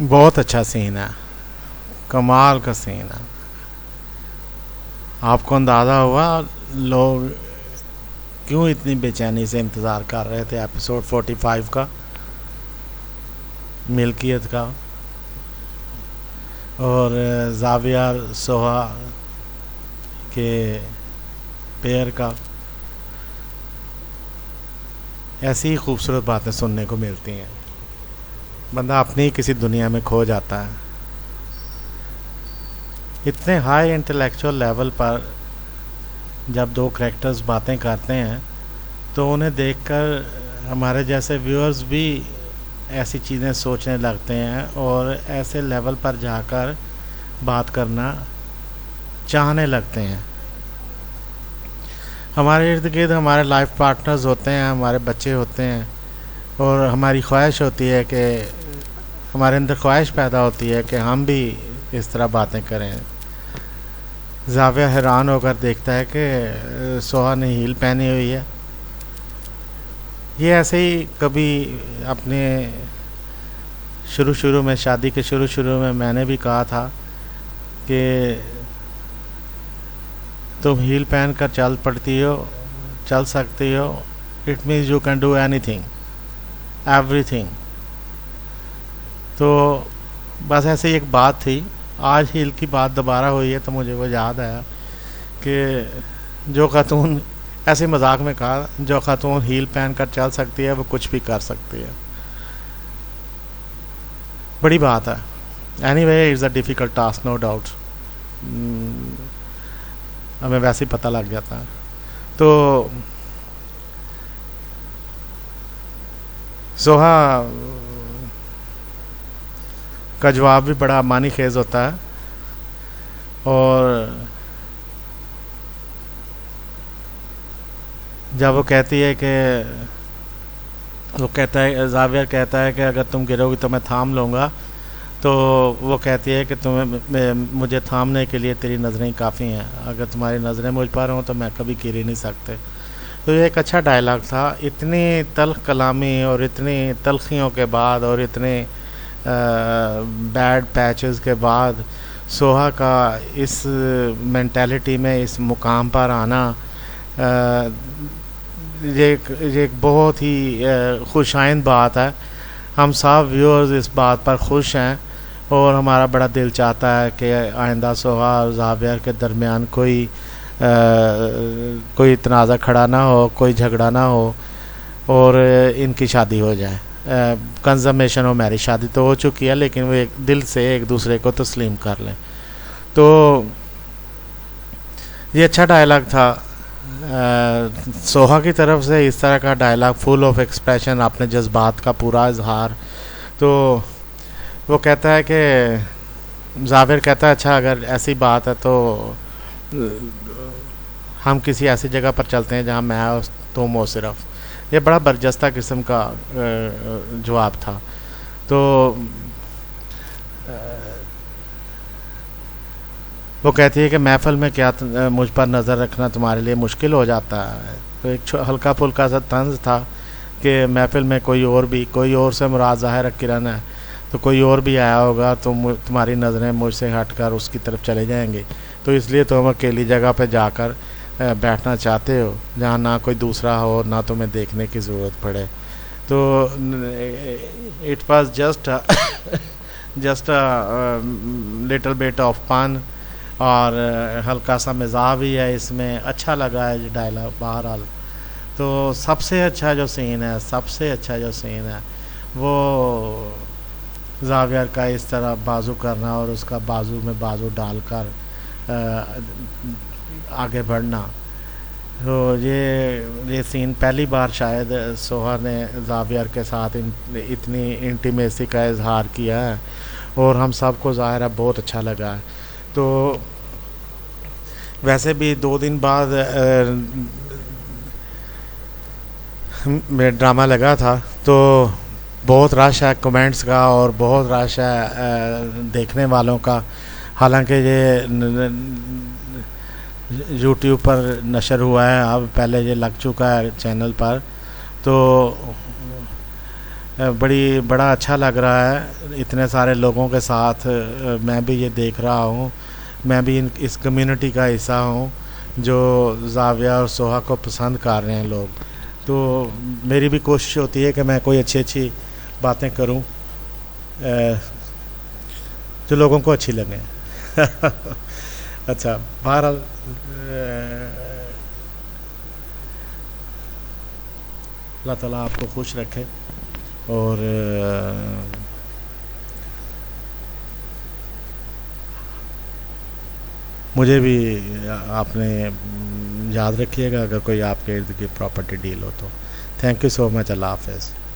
बहुत अच्छा सीन है, कमाल का सीन है। आपको अंदाज़ा हुआ लोग क्यों इतनी बेचैनी से इंतज़ार कर रहे थे एपिसोड 45 का, मिल्कियत का और जावियर सोहा के पेयर का। ऐसी ही खूबसूरत बातें सुनने को मिलती हैं, बंदा अपनी ही किसी दुनिया में खो जाता है। इतने हाई इंटेलेक्चुअल लेवल पर जब दो करेक्टर्स बातें करते हैं तो उन्हें देखकर हमारे जैसे व्यूअर्स भी ऐसी चीज़ें सोचने लगते हैं और ऐसे लेवल पर जाकर बात करना चाहने लगते हैं। हमारे इर्द गिर्द हमारे लाइफ पार्टनर्स होते हैं, हमारे बच्चे होते हैं और हमारी ख्वाहिश होती है कि हमारे अंदर ख्वाहिश पैदा होती है कि हम भी इस तरह बातें करें। जाविया हैरान होकर देखता है कि सोहा ने हील पहनी हुई है। ये ऐसे ही कभी अपने शुरू में, शादी के शुरू में मैंने भी कहा था कि तुम हील पहन कर चल सकती हो, it means you can do anything everything. तो बस ऐसे ही एक बात थी, आज हील की बात दोबारा हुई है तो मुझे वो याद आया कि जो खातून, ऐसे मजाक में कहा, जो खातून हील पहन कर चल सकती है वो कुछ भी कर सकती है। बड़ी बात है। Anyway it's a difficult task, no doubt. हमें वैसे ही पता लग जाता है। तो सोहा का जवाब भी बड़ा मानी खेज होता है और जब वो कहती है कि वो कहता है, जावियर कहता है कि अगर तुम गिरोगी तो मैं थाम लूँगा, तो वो कहती है कि तुम्हें मुझे थामने के लिए तेरी नज़रें काफ़ी हैं, अगर तुम्हारी नज़रें मुझ पर हों तो मैं कभी गिर ही नहीं सकते। तो ये एक अच्छा डायलॉग था। इतनी तल्ख कलामी और इतनी तलखियों के बाद और इतने बैड पैचेस के बाद सोहा का इस मेंटालिटी में, इस मुकाम पर आना, ये एक बहुत ही खुशाइंद बात है। हम सब व्यूअर्स इस बात पर खुश हैं और हमारा बड़ा दिल चाहता है कि आइंदा सोहा और जावियर के दरमियान कोई तनाज़ा खड़ा ना हो, कोई झगड़ा ना हो और इनकी शादी हो जाए। कंजमेशन हो मैरिज, शादी तो हो चुकी है लेकिन वो एक दिल से एक दूसरे को तस्लीम कर लें। तो ये अच्छा डायलॉग था सोहा की तरफ से, इस तरह का डायलॉग फुल ऑफ एक्सप्रेशन, अपने जज्बात का पूरा इजहार। तो वो कहता है कि जाविर कहता है अच्छा अगर ऐसी बात है तो हम किसी ऐसी जगह पर चलते हैं जहाँ मैं और तुम हो सिर्फ। ये बड़ा बरजस्ता किस्म का जवाब था। तो वो कहती है कि महफिल में क्या मुझ पर नज़र रखना तुम्हारे लिए मुश्किल हो जाता है। तो एक हल्का फुल्का सा तंज था कि महफिल में कोई और से मुराद ज़ाहिर किरण है, तो कोई और भी आया होगा तो तुम्हारी नज़रें मुझसे हटकर उसकी तरफ चले जाएंगी, तो इसलिए तुम अकेली जगह पे जाकर बैठना चाहते हो जहाँ ना कोई दूसरा हो, ना तुम्हें देखने की ज़रूरत पड़े। तो it was just little bit of fun और हल्का सा मिजाज भी है इसमें। अच्छा लगा है ये डायलॉग बहरहाल। तो सबसे अच्छा जो सीन है वो जावियर का इस तरह बाजू करना और उसका बाजू में बाजू डालकर आगे बढ़ना। तो ये सीन पहली बार शायद सोहा ने जावियर के साथ इतनी इंटीमेसी का इजहार किया है और हम सबको ज़ाहिर है बहुत अच्छा लगा है। तो वैसे भी 2 दिन बाद में ड्रामा लगा था तो बहुत रश है कमेंट्स का और बहुत रश है देखने वालों का। हालांकि ये यूट्यूब पर नशर हुआ है, अब पहले ये लग चुका है चैनल पर। तो बड़ा अच्छा लग रहा है इतने सारे लोगों के साथ। मैं भी ये देख रहा हूँ, मैं भी इस कम्युनिटी का हिस्सा हूँ जो जाविया और सोहा को पसंद कर रहे हैं लोग। तो मेरी भी कोशिश होती है कि मैं कोई अच्छी अच्छी बातें करूं जो लोगों को अच्छी लगें। अच्छा, बहरहाल अल्लाह ताला आपको खुश रखे। और मुझे भी आपने याद रखिएगा अगर कोई आपके इर्द गिर्द प्रॉपर्टी डील हो तो। Thank you so much. अल्लाह हाफ़िज़।